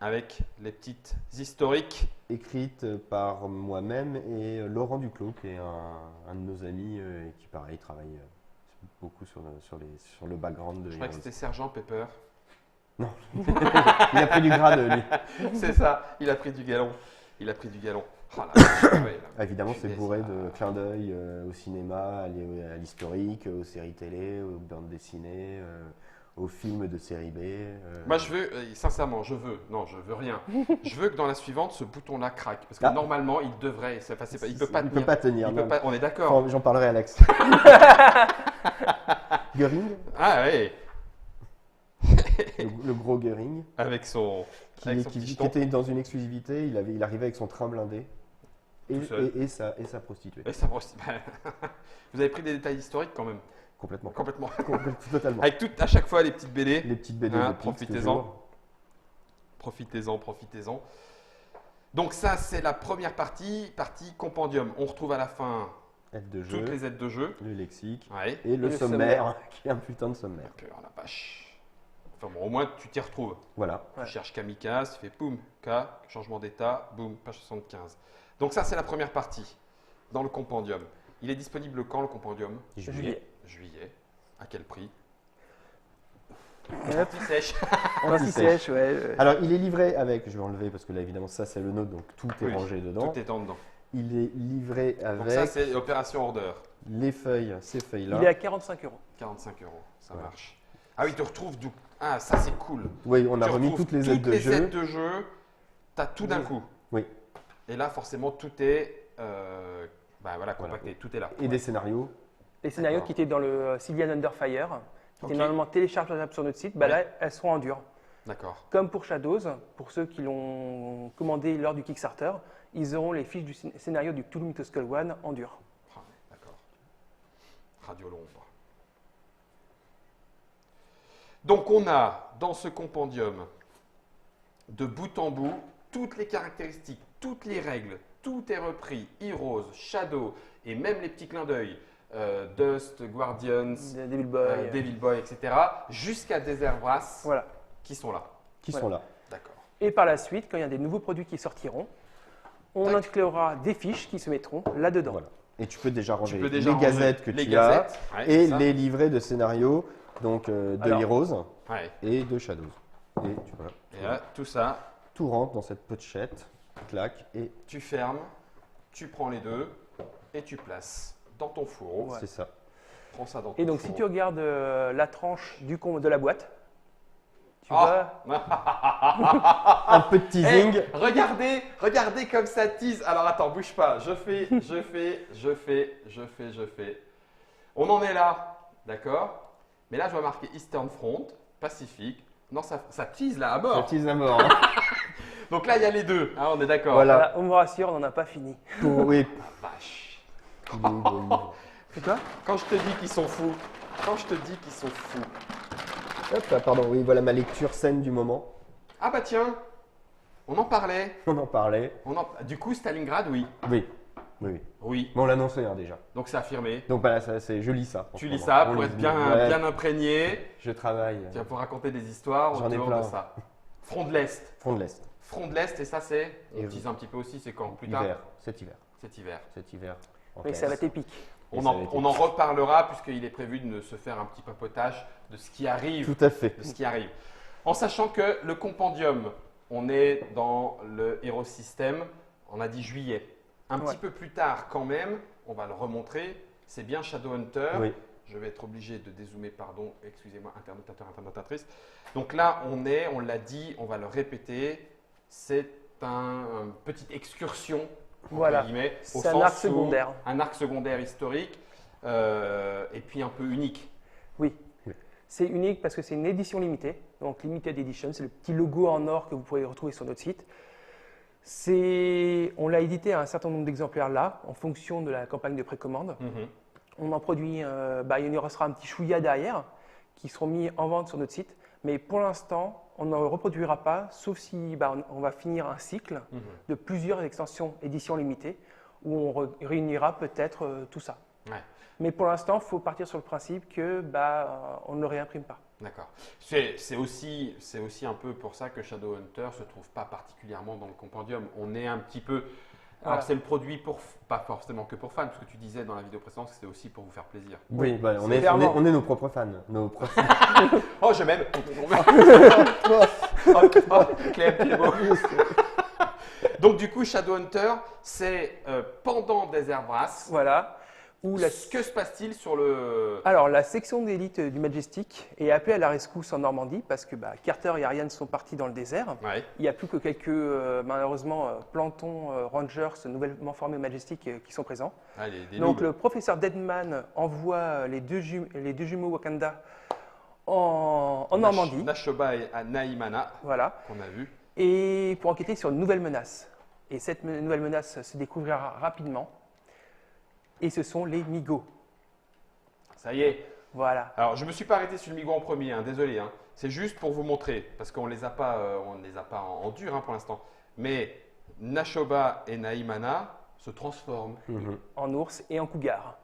Avec les petites historiques. écrites par moi-même et Laurent Duclos, qui est un de nos amis et qui pareil travaille beaucoup sur le background de Je crois que Heroes. c'était Sergent Pepper. Il a pris du grade, lui. C'est ça, il a pris du galon. Il a pris du galon. Oh la vache, ouais, là. Ah, évidemment, c'est Punaise, bourré là. de clins d'œil au cinéma, à l'historique, aux séries télé, aux bandes dessinées, aux films de série B. Moi, je veux, sincèrement, je veux rien. Je veux que dans la suivante, ce bouton-là craque. Parce que Ah. normalement, il devrait. Il peut pas Il tenir. peut pas tenir. Il peut non. pas- on est d'accord. Enfin, j'en parlerai à Alex. Göring, Ah ouais, le gros Göring, avec son, avec son petit qui jeton. était dans une exclusivité. Il arrivait avec son train blindé Tout seul. et sa prostituée. Et ça, vous avez pris des détails historiques quand même, Complètement. complètement. Totalement. Avec à chaque fois les petites BD. Les petites BD Hein, de Pix, profitez-en. toujours. Profitez-en. Donc ça, c'est la première partie compendium. On retrouve à la fin Aide de jeu, toutes les aides de jeu. le lexique Ouais. et le le sommaire, qui est un putain de sommaire. Peur la vache. Enfin bon, au moins tu t'y retrouves. Voilà. Ouais. Tu cherches Kamikaze, tu fais boum, K, changement d'état, boum, page 75. Donc ça, c'est la première partie dans le compendium. Il est disponible quand le compendium? Juillet. Juillet. À quel prix? Hop. Tout sèche. Anti-sèche, ouais. Alors, il est livré avec, je vais enlever parce que là, évidemment, ça, c'est le nôtre, donc tout est Oui, rangé dedans. Tout est en dedans. Il est livré Donc ça, avec c'est opération order. les feuilles, ces feuilles-là. Il est à 45 €. 45 €, ça Ouais. marche. Ah oui, tu retrouves du... Ah, ça c'est cool. Oui, on a Tu remis retrouves toutes les aides de jeu. aides de jeu, tu as tout d'un coup. Oui. Et là, forcément, tout est compacté, tout est là. Et des scénarios. Les scénarios D'accord. qui étaient dans le Sylvian Under Fire, qui Ok. étaient normalement téléchargeables sur notre site, bah Ouais. là, elles seront en dur. D'accord. Comme pour Shadows, pour ceux qui l'ont commandé lors du Kickstarter, ils auront les fiches du scénario du Cthulhu Mythos Skull One en dur. Ah, d'accord. Radio l'ombre. Donc on a dans ce compendium, de bout en bout, toutes les caractéristiques, toutes les règles, tout est repris, Heroes, Shadow et même les petits clins d'œil, Dust, Guardians, Devil Boy. Devil Boy, etc., jusqu'à Desert Brass, Voilà. qui sont là. Qui Voilà. sont là. D'accord. Et par la suite, quand il y a des nouveaux produits qui sortiront, on Tac. inclura des fiches qui se mettront là-dedans. Voilà. Et tu peux déjà ranger Tu peux déjà les ranger gazettes que les tu gazettes, as ouais, c'est et ça. les livrets de scénarios donc de Alors. Heroes Ouais. et de Shadows. Et tu vois. Et là, tout ça, tout rentre dans cette pochette, clac, et Tu fermes, tu prends les deux et tu places dans ton fourreau. c'est ça. Prends ça dans ton Et donc, fourreau. si tu regardes la tranche de la boîte, tu Ah. vois. Un peu de teasing. Hey, regardez comme ça tease. Alors attends, bouge pas. Je fais. On en est là, d'accord? Mais là, je vois marquer Eastern Front, Pacifique. Non, ça tease là à Ça mort. tease à mort. Hein. Donc là, il y a les deux, hein, on est d'accord. Voilà. Voilà, on me rassure, on n'en a pas fini. Oui. Vache. C'est quoi? Quand je te dis qu'ils sont fous. Hop, là, pardon, oui, voilà ma lecture saine du moment. Ah bah tiens, on en parlait. On en parlait. Du coup, Stalingrad, oui. Oui. Oui. Oui. Mais on l'annonçait hein, déjà. Donc c'est affirmé. Donc voilà, je lis ça. en Tu ce lis moment. ça On pour lit. être bien Ouais, imprégné. Je travaille. Tu vas pouvoir raconter des histoires J'en ai autour plein. de ça. Front de l'Est. Front de l'Est. Front de l'Est, et ça c'est, on Et tease un petit peu aussi, c'est quand plus tard Hiver. Cet hiver. cet hiver. Cet hiver. en Mais classe. ça va être épique. Et On ça va en, être on en reparlera puisqu'il est prévu de se faire un petit papotage de ce qui arrive. Tout à fait. De ce qui arrive. En sachant que le compendium, on est dans le Hero System, on a dit juillet. Un petit peu plus tard quand même, on va le remontrer, c'est bien Shadowhunter. Oui. Je vais être obligé de dézoomer, pardon, excusez-moi, internautateur, internautatrice. Donc là, on l'a dit, on va le répéter, c'est une petite excursion, entre Voilà. guillemets, au C'est un sens arc où- secondaire. un arc secondaire historique, et puis un peu unique. Oui. C'est unique parce que c'est une édition limitée. Donc Limited Edition, c'est le petit logo en or que vous pourrez retrouver sur notre site. On l'a édité à un certain nombre d'exemplaires là, en fonction de la campagne de précommande. On en produit, il y aura un petit chouïa derrière, qui seront mis en vente sur notre site. Mais pour l'instant, on ne reproduira pas, sauf si on va finir un cycle de plusieurs extensions éditions limitées, où on réunira peut-être tout ça. Ouais. Mais pour l'instant, il faut partir sur le principe que on ne le réimprime pas. D'accord. C'est aussi un peu pour ça que Shadowhunter ne se trouve pas particulièrement dans le compendium. On est un petit peu. Alors Voilà. c'est le produit pas forcément que pour fans, parce que tu disais dans la vidéo précédente que c'était aussi pour vous faire plaisir. Oui, bah, clairement. on est nos propres fans. Nos propres... Oh, je m'aime. Clem, tu es beau. Donc du coup, Shadowhunter, c'est pendant Desert Brass. Voilà. Où Que se passe-t-il sur le... Alors, la section d'élite du Majestic est appelée à la rescousse en Normandie parce que Carter et Ariane sont partis dans le désert. Ouais. Il n'y a plus que quelques, malheureusement, plantons Rangers nouvellement formés au Majestic qui sont présents. Ah, des Donc, noobs. le professeur Deadman envoie les deux jumeaux Wakanda en Normandie. Nashoba et Naimana, Voilà. qu'on a vu. Et pour enquêter sur une nouvelle menace. Et cette nouvelle menace se découvrira rapidement. Et ce sont les Migos. Ça y est. Voilà. Alors, je ne me suis pas arrêté sur le Migo en premier, hein, désolé. Hein. C'est juste pour vous montrer, parce qu'on ne les a pas en dur hein, pour l'instant. Mais Nashoba et Naimana se transforment. En ours et en cougar.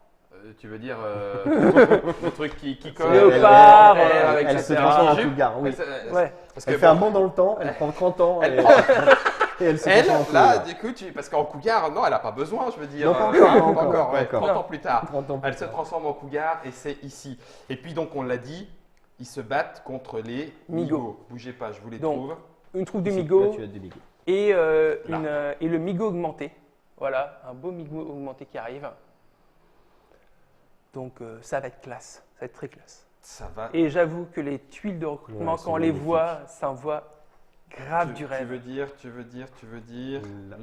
Tu veux dire le truc qui colle Léopard, avec elle sa se terre transforme en jupe. cougar, oui. Ouais. Parce que Elle fait un bon, bond dans le temps, elle prend 30 ans et, et elle se elle, transforme en là, cougar. du coup, parce qu'en cougar, non, elle n'a pas besoin, je veux dire. Non, pas encore, pas pas encore, encore, ouais, pas encore. 30 ans plus tard. 30 ans plus Elle se tard. transforme en cougar et c'est ici. Et puis donc, on l'a dit, ils se battent contre les Migos. Migos. Bougez pas, je vous les Donc, trouve. Une troupe de Ici, Migos là, tu as des Migos. et, Là. et le Migo augmenté. Voilà, un beau Migo augmenté qui arrive. Donc ça va être classe, ça va être très classe. Ça va. Et j'avoue que les tuiles de recrutement, Ouais, quand c'est on les magnifique. voit, ça envoie grave du Tu rêve. veux dire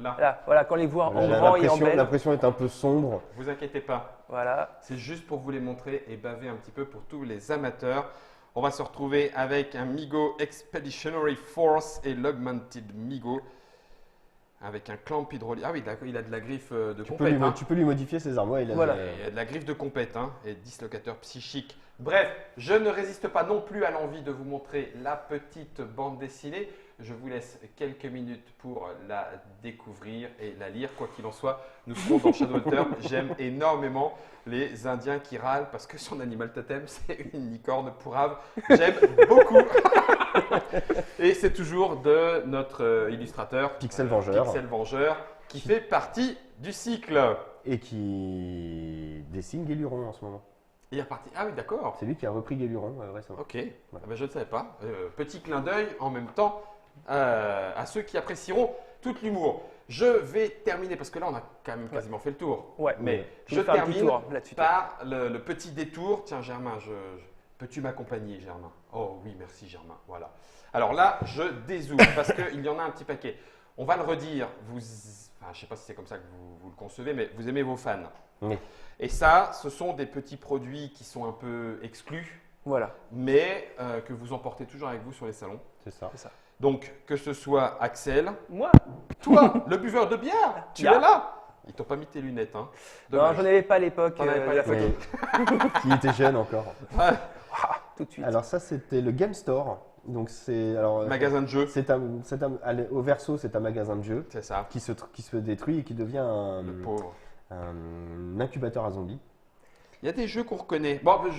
là. Voilà, quand on les voit en Voilà, grand et en belle. l'impression est un peu sombre. Vous inquiétez pas. Voilà. C'est juste pour vous les montrer et baver un petit peu pour tous les amateurs. On va se retrouver avec un Migo Expeditionary Force et l'Augmented Migo. Avec un clamp hydraulique. Ah oui, d'accord, il a de la griffe de compète. Hein. Tu peux lui modifier ses armes. Ouais, il a Voilà. Il y a de la griffe de compète hein, et dislocateur psychique. Bref, je ne résiste pas non plus à l'envie de vous montrer la petite bande dessinée. Je vous laisse quelques minutes pour la découvrir et la lire. Quoi qu'il en soit, nous serons dans Shadowhunter. J'aime énormément les Indiens qui râlent parce que son animal totem, c'est une licorne pourrave. J'aime beaucoup. Et c'est toujours de notre illustrateur Pixel Vengeur. Pixel Vengeur, qui fait partie du cycle. Et qui dessine Guéluron en ce moment. Il est reparti. Ah oui, d'accord. C'est lui qui a repris Guéluron récemment. Ok, ah ben, je ne savais pas. Petit clin d'œil en même temps à ceux qui apprécieront tout l'humour. Je vais terminer, parce que là, on a quand même quasiment fait le tour. Ouais, Mais je je vais faire un petit termine tour là-dessus. par le petit détour. Tiens, Germain, peux-tu m'accompagner, Germain? Oh oui, merci, Germain. Voilà. Alors là, je dézoome parce qu'il y en a un petit paquet. On va le redire. Je ne sais pas si c'est comme ça que vous le concevez, mais vous aimez vos fans. Oui. Et ça, ce sont des petits produits qui sont un peu exclus, Voilà, mais que vous emportez toujours avec vous sur les salons. C'est ça. c'est ça. Donc, que ce soit Axel, Moi toi, le buveur de bière, tu Bière. es là. Ils t'ont pas mis tes lunettes, hein. Non, Dommage. j'en avais pas à l'époque. T'en avais pas à de la l'époque. photo. Qui était jeune encore. Ouais. Tout de suite. Alors ça, c'était le Game Store. Donc c'est alors Magasin de jeux, allez, au verso, c'est un magasin de jeux c'est ça. qui se détruit et qui devient Le pauvre. un incubateur à zombies. Il y a des jeux qu'on reconnaît. Bon, Ouais.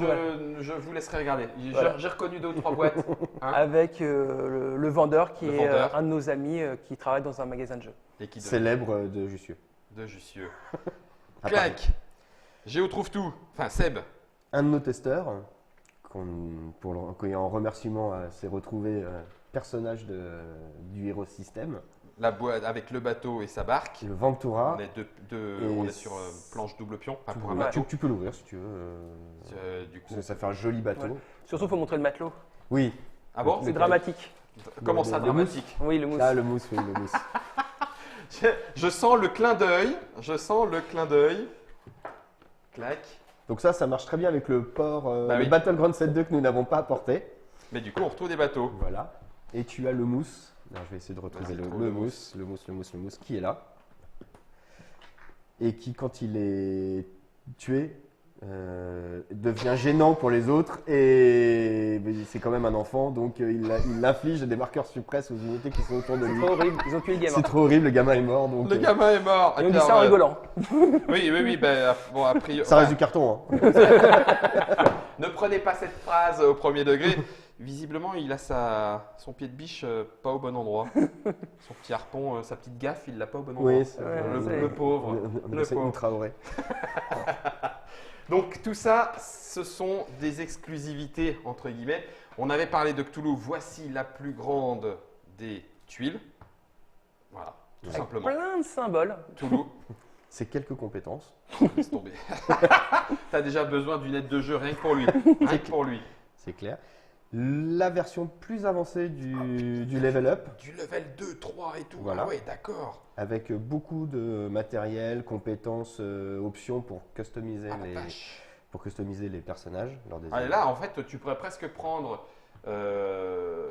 je vous laisserai regarder. Voilà. J'ai reconnu 2 ou 3 boîtes. Hein, Avec le vendeur qui Le est vendeur. un de nos amis qui travaille dans un magasin de jeux. et qui donne Célèbre de Jussieu. de Jussieu. À Paris. Clac. Géo trouve tout. Enfin, Seb. Un de nos testeurs, qui en remerciement s'est retrouvé personnage du Hero System, La boîte avec le bateau et sa barque. le Ventura. On est sur planche double pion. Enfin, pour un Ouais. bateau. Tu peux l'ouvrir si tu veux. Du coup. Parce que ça fait un joli bateau. Ouais. Surtout, il faut montrer le matelot. Oui. Ah bon? C'est dramatique. Comment ça, le dramatique? Oui, le mousse. Là, le mousse, oui, le mousse. Je sens le clin d'œil. Je sens le clin d'œil. Clac. Donc ça marche très bien avec le port, Bah le oui. Battleground 7.2 que nous n'avons pas apporté. Mais du coup, on retrouve des bateaux. Voilà. Et tu as le mousse. Alors, je vais essayer de retrouver Vas-y, le, trouve le le mousse, le mousse, le mousse, le mousse, qui est là. Et qui, quand il est tué, devient gênant pour les autres. Et mais c'est quand même un enfant, donc il inflige des marqueurs suppresses aux unités qui sont autour de C'est lui. trop horrible. Ils ont tué le gamin. C'est trop horrible, le gamin est mort. Donc, Le gamin est mort. Et on dit Alors, ça en rigolant. Oui. Ben, bon, a priori. ça reste du carton. Hein. Ne prenez pas cette phrase au premier degré. Visiblement, il a son pied de biche pas au bon endroit. Son petit harpon, sa petite gaffe, il l'a pas au bon endroit. Oui, c'est- le pauvre. Le c'est pauvre. ultra vrai. Donc tout ça, ce sont des exclusivités entre guillemets. On avait parlé de Cthulhu. Voici la plus grande des tuiles. Voilà, tout Avec simplement. plein de symboles. Cthulhu, C'est quelques compétences. laisse tomber. T'as déjà besoin d'une aide de jeu rien que pour lui. Rien que pour lui. C'est clair. La version plus avancée du level up, Du level 2, 3 et tout. Voilà. Ah ouais, d'accord. avec beaucoup de matériel, compétences, options pour customiser, Ah la vache. les personnages lors des Ah, et là, en fait, tu pourrais presque prendre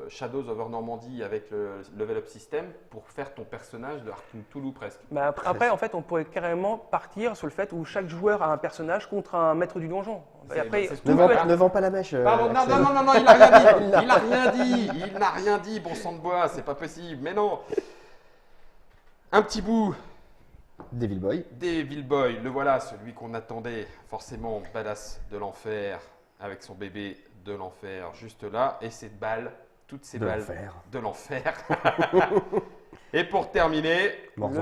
Shadows over Normandy avec le level up system pour faire ton personnage de Arkham Cthulhu presque. Bah, après, en fait, on pourrait carrément partir sur le fait où chaque joueur a un personnage contre un maître du donjon. Et après, c'est Ne tout vends, fait, hein. ne vends pas la mèche. Pardon, non, Axel. non, il a rien dit. Il a rien dit. Il n'a rien dit, bon sang de bois, c'est pas possible. Mais non. Un petit bout Devil Boy. Devil Boy, le voilà, celui qu'on attendait forcément, badass de l'enfer, avec son bébé de l'enfer juste là, et cette balle, toutes ces De balles l'enfer. de l'enfer. Et pour terminer, Mort le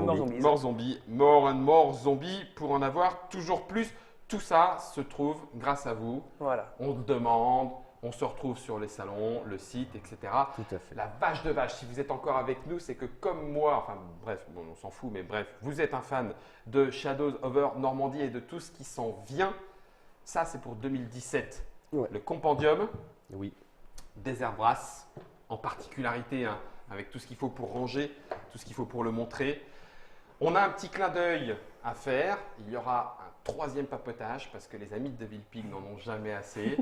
zombie. mort zombie, pour en avoir toujours plus. Tout ça se trouve grâce à vous. voilà. On demande, on se retrouve sur les salons, le site, etc. Tout à fait. La vache de vache, si vous êtes encore avec nous, c'est que comme moi, enfin bref, bon, on s'en fout, mais bref, vous êtes un fan de Shadows over Normandy et de tout ce qui s'en vient. Ça, c'est pour 2017. Ouais. Le compendium, Oui. Desert Brass, en particularité, hein, avec tout ce qu'il faut pour ranger, tout ce qu'il faut pour le montrer. On a un petit clin d'œil à faire. Il y aura un 3e papotage parce que les amis de Devil Pig n'en ont jamais assez.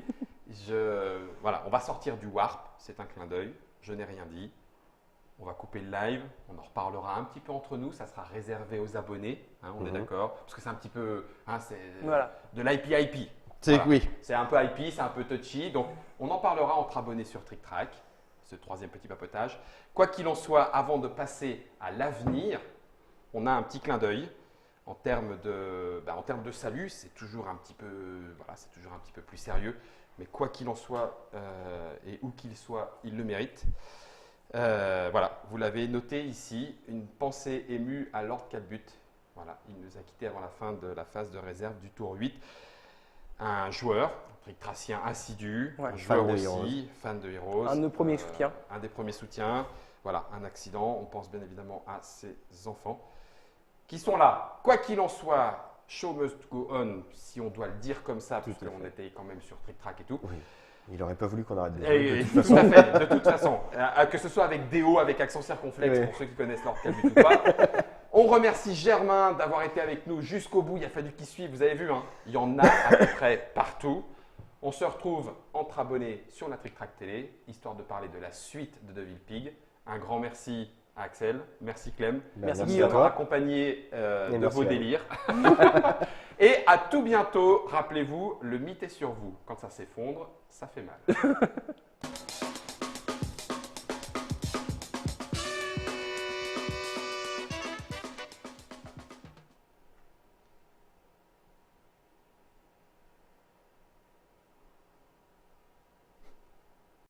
Voilà, on va sortir du Warp, c'est un clin d'œil. Je n'ai rien dit. On va couper le live, on en reparlera un petit peu entre nous. Ça sera réservé aux abonnés, hein, on est d'accord, parce que c'est un petit peu, hein, c'est Voilà. de l'IP. C'est Voilà. oui. C'est un peu IP, c'est un peu touchy. Donc, on en parlera entre abonnés sur Trick Track, ce 3e petit papotage. Quoi qu'il en soit, avant de passer à l'avenir, on a un petit clin d'œil. En termes de salut, c'est toujours un petit peu, voilà, c'est toujours un petit peu plus sérieux. Mais quoi qu'il en soit, et où qu'il soit, il le mérite. Voilà, vous l'avez noté ici, une pensée émue à Lord Calbut. Voilà, il nous a quittés avant la fin de la phase de réserve du tour 8. Un joueur, trictracien assidu, Ouais. un joueur Fan de aussi, fan de Heroes. Un de nos premiers soutiens. Un des premiers soutiens. Voilà, un accident. On pense bien évidemment à ces enfants qui sont là. Quoi qu'il en soit, show must go on, si on doit le dire comme ça, Tout à puisqu'on fait. était quand même sur Trick Track et tout. Oui. Il n'aurait pas voulu qu'on arrête de Et, toute tout façon. à fait, de toute façon. Que ce soit avec DO, avec accent circonflexe, Oui. pour ceux qui connaissent Lord Calbut ou pas. On remercie Germain d'avoir été avec nous jusqu'au bout. Il a fallu qu'il suive, vous avez vu, hein, il y en a à peu près partout. On se retrouve entre abonnés sur la Trick Track Télé, histoire de parler de la suite de Devil Pig. Un grand merci à Axel, merci Clem, Merci, à d'avoir toi. accompagné de merci vos à vous. délires. Et à tout bientôt. Rappelez-vous, le mythe est sur vous. Quand ça s'effondre, ça fait mal.